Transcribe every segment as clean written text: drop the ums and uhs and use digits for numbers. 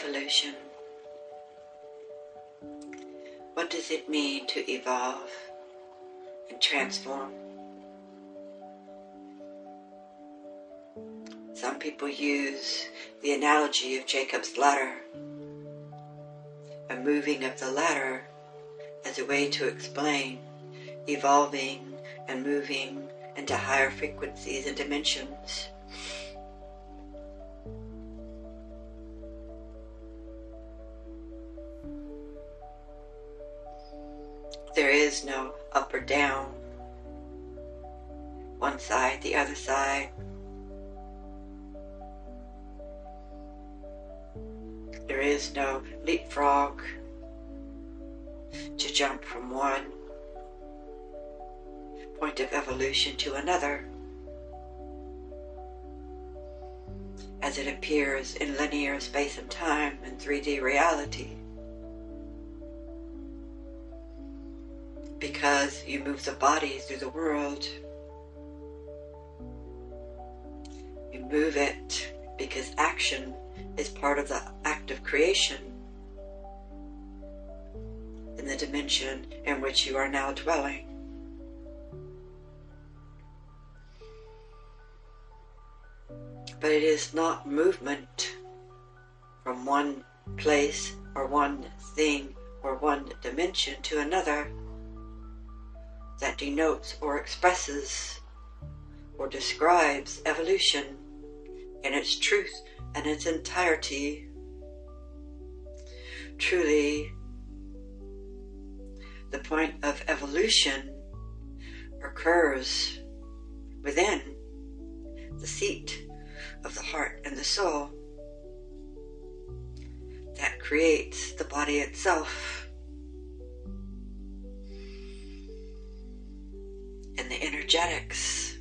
evolution. What does it mean to evolve and transform? Some people use the analogy of Jacob's ladder, a moving of the ladder as a way to explain evolving and moving into higher frequencies and dimensions. There is no up or down, one side, the other side. There is no leapfrog to jump from one point of evolution to another, as it appears in linear space and time and 3D reality. Because you move the body through the world, you move it because action is part of the act of creation in the dimension in which you are now dwelling. But it is not movement from one place or one thing or one dimension to another that denotes or expresses or describes evolution in its truth and its entirety. Truly, the point of evolution occurs within the seat of the heart and the soul that creates the body itself, and the energetics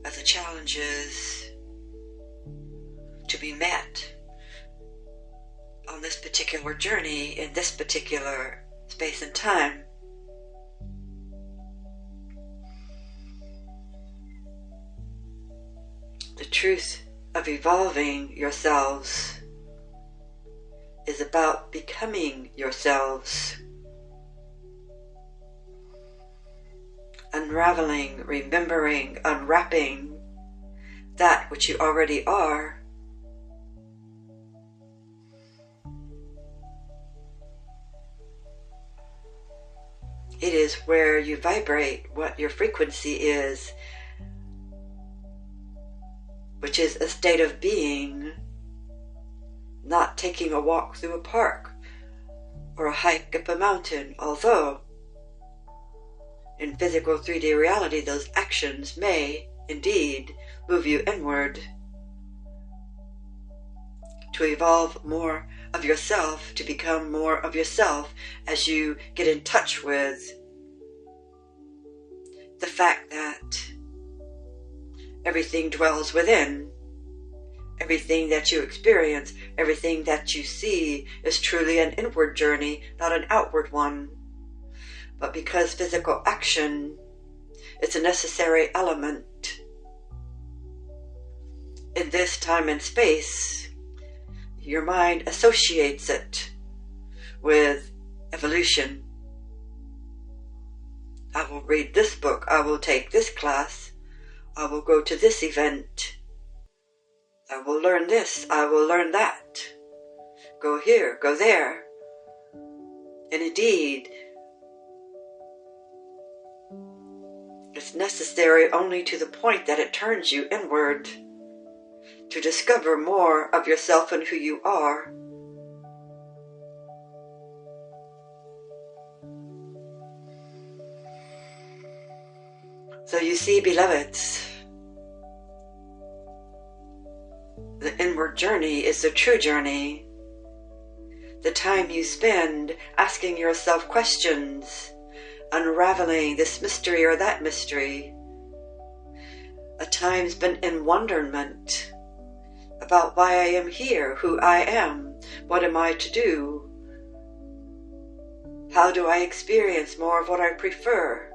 of the challenges to be met on this particular journey in this particular space and time. The truth of evolving yourselves is about becoming yourselves, unraveling, remembering, unwrapping that which you already are. It is where you vibrate what your frequency is, which is a state of being, not taking a walk through a park or a hike up a mountain, although in physical 3D reality those actions may indeed move you inward to evolve more of yourself, to become more of yourself as you get in touch with the fact that everything dwells within. Everything that you experience, everything that you see is truly an inward journey, not an outward one. But because physical action is a necessary element in this time and space, your mind associates it with evolution. I will read this book, I will take this class, I will go to this event, I will learn this, I will learn that, go here, go there. And indeed, it's necessary only to the point that it turns you inward to discover more of yourself and who you are. So you see, beloveds, the inward journey is the true journey. The time you spend asking yourself questions, unraveling this mystery or that mystery. A time spent in wonderment about why I am here, who I am, what am I to do? How do I experience more of what I prefer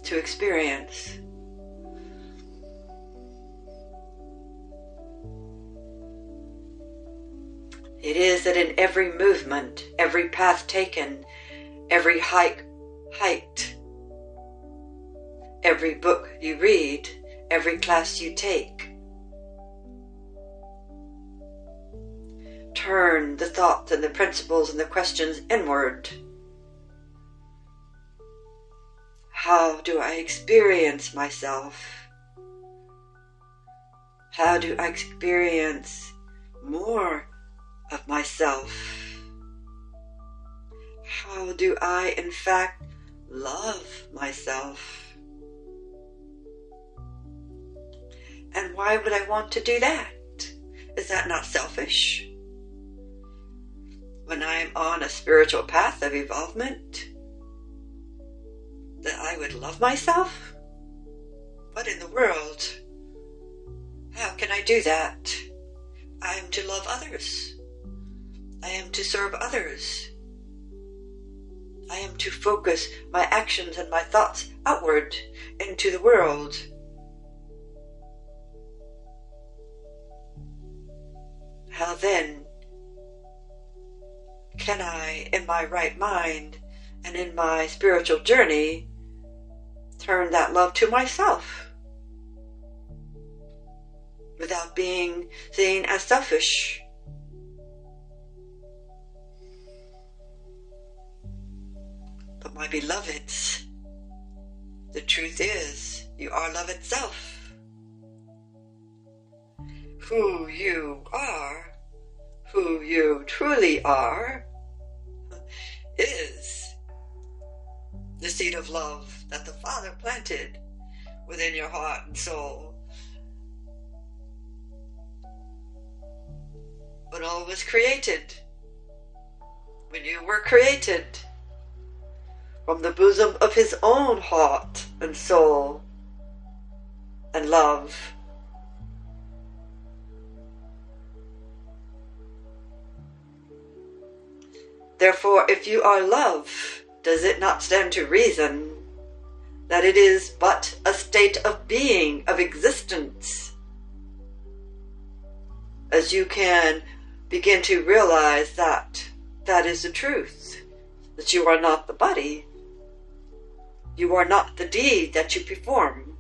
to experience? It is that in every movement, every path taken, every hike hiked, every book you read, every class you take, turn the thoughts and the principles and the questions inward. How do I experience myself? How do I experience more of myself? How do I, in fact, love myself? And why would I want to do that? Is that not selfish? When I'm on a spiritual path of evolvement, that I would love myself? What in the world? How can I do that? I am to love others. I am to serve others. I am to focus my actions and my thoughts outward into the world. How then can I, in my right mind and in my spiritual journey, turn that love to myself without being seen as selfish? But my beloveds, the truth is, you are love itself. Who you are, who you truly are, is the seed of love that the Father planted within your heart and soul. When all was created, when you were created from the bosom of His own heart and soul and love. Therefore, if you are love, does it not stand to reason that it is but a state of being, of existence? As you can begin to realize that that is the truth, that you are not the body, you are not the deed that you perform,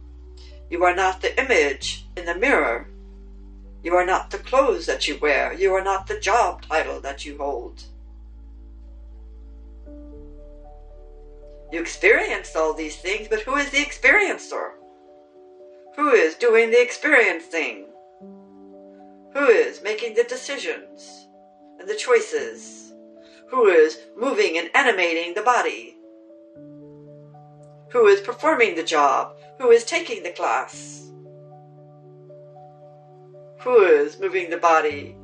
you are not the image in the mirror, you are not the clothes that you wear, you are not the job title that you hold. You experience all these things, but who is the experiencer? Who is doing the experiencing? Who is making the decisions and the choices? Who is moving and animating the body? Who is performing the job? Who is taking the class? Who is moving the body,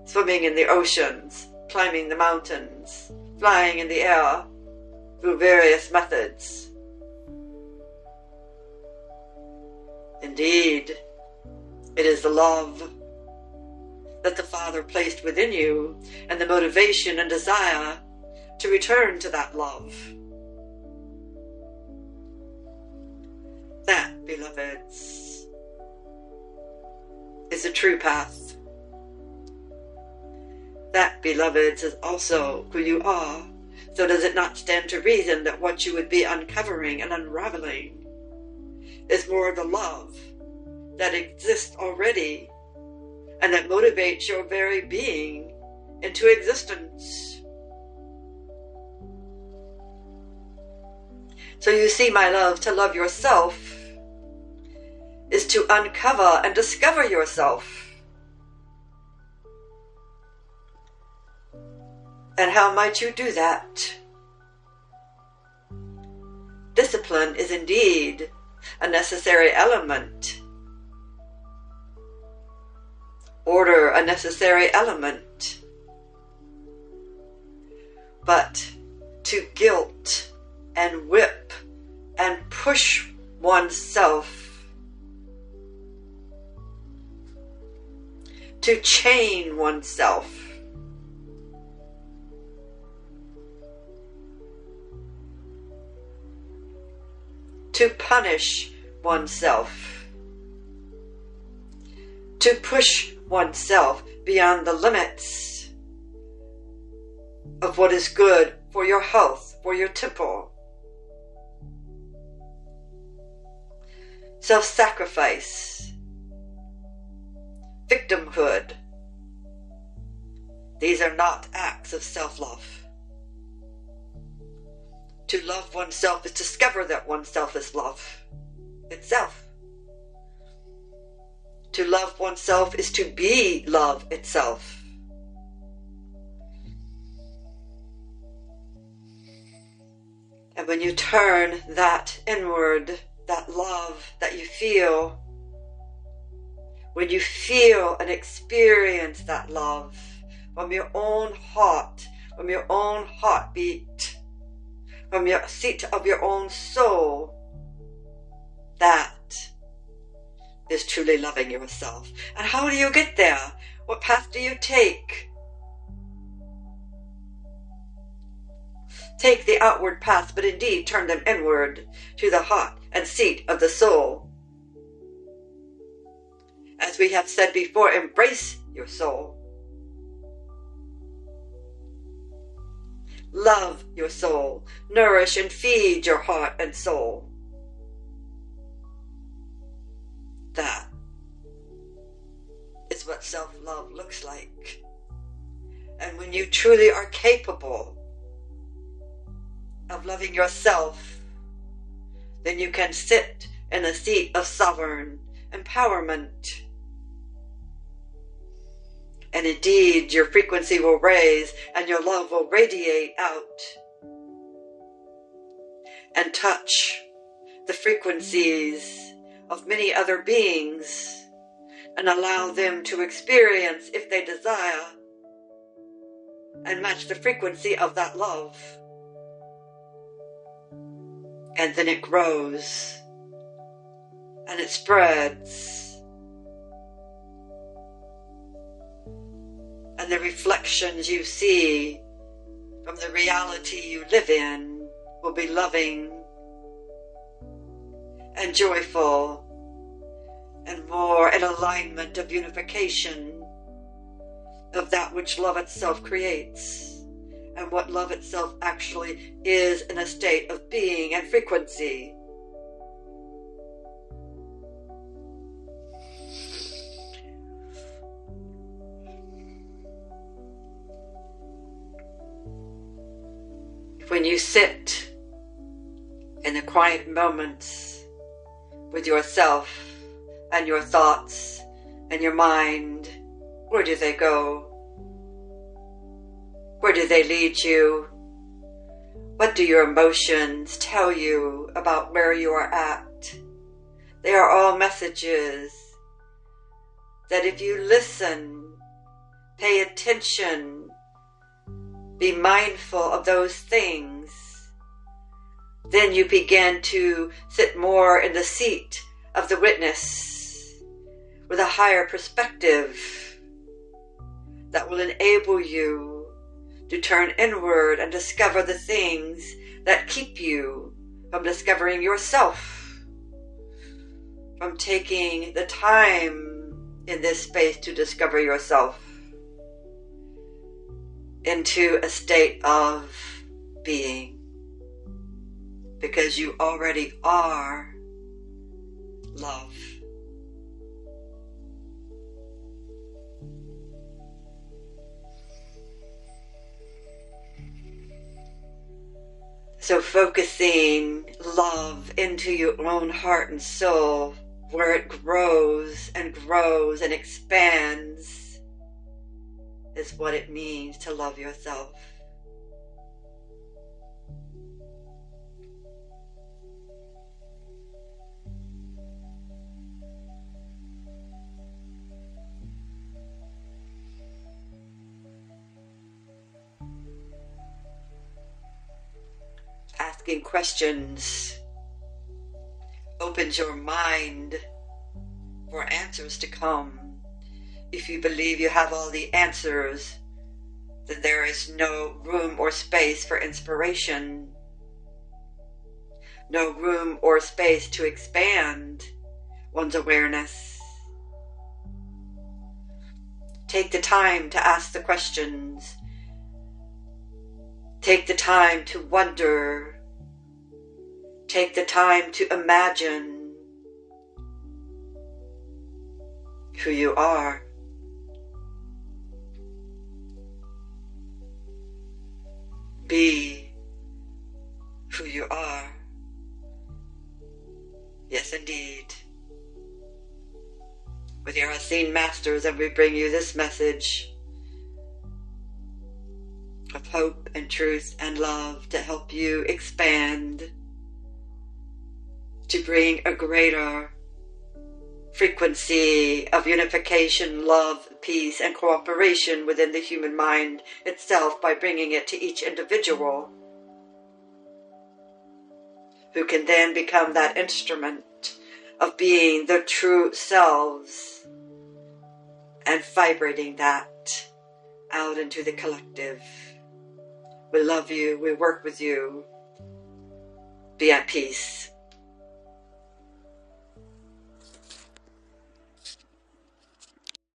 swimming in the oceans, climbing the mountains, flying in the air, through various methods? Indeed, it is the love that the Father placed within you and the motivation and desire to return to that love. That, beloveds, is the true path. That, beloveds, is also who you are. So does it not stand to reason that what you would be uncovering and unraveling is more the love that exists already and that motivates your very being into existence? So you see, my love, to love yourself is to uncover and discover yourself. And how might you do that? Discipline is indeed a necessary element. Order a necessary element. But to guilt and whip and push oneself, to chain oneself, to punish oneself, to push oneself beyond the limits of what is good for your health, for your temple. Self-sacrifice, victimhood. These are not acts of self-love. To love oneself is to discover that oneself is love itself. To love oneself is to be love itself. And when you turn that inward, that love that you feel, when you feel and experience that love from your own heart, from your own heartbeat, from your seat of your own soul, that is truly loving yourself. And how do you get there? What path do you take? Take the outward path, but indeed turn them inward to the heart and seat of the soul. As we have said before, embrace your soul. Love your soul. Nourish and feed your heart and soul. That is what self-love looks like. And when you truly are capable of loving yourself, then you can sit in a seat of sovereign empowerment. And indeed, your frequency will raise and your love will radiate out and touch the frequencies of many other beings and allow them to experience, if they desire, and match the frequency of that love. And then it grows and it spreads, and the reflections you see from the reality you live in will be loving and joyful and more in alignment of unification of that which love itself creates and what love itself actually is in a state of being and frequency. When you sit in the quiet moments with yourself and your thoughts and your mind, where do they go? Where do they lead you? What do your emotions tell you about where you are at? They are all messages that if you listen, pay attention, be mindful of those things, then you begin to sit more in the seat of the witness with a higher perspective that will enable you to turn inward and discover the things that keep you from discovering yourself, from taking the time in this space to discover yourself into a state of being, because you already are love. So focusing love into your own heart and soul, where it grows and grows and expands, is what it means to love yourself. Asking questions opens your mind for answers to come. If you believe you have all the answers, then there is no room or space for inspiration, no room or space to expand one's awareness. Take the time to ask the questions Take the time to wonder. Take the time to imagine who you are. Be who you are. Yes, indeed. With your Essene Masters, and we bring you this message of hope and truth and love to help you expand, to bring a greater frequency of unification, love, peace, and cooperation within the human mind itself by bringing it to each individual, who can then become that instrument of being their true selves and vibrating that out into the collective. We love you. We work with you. Be at peace.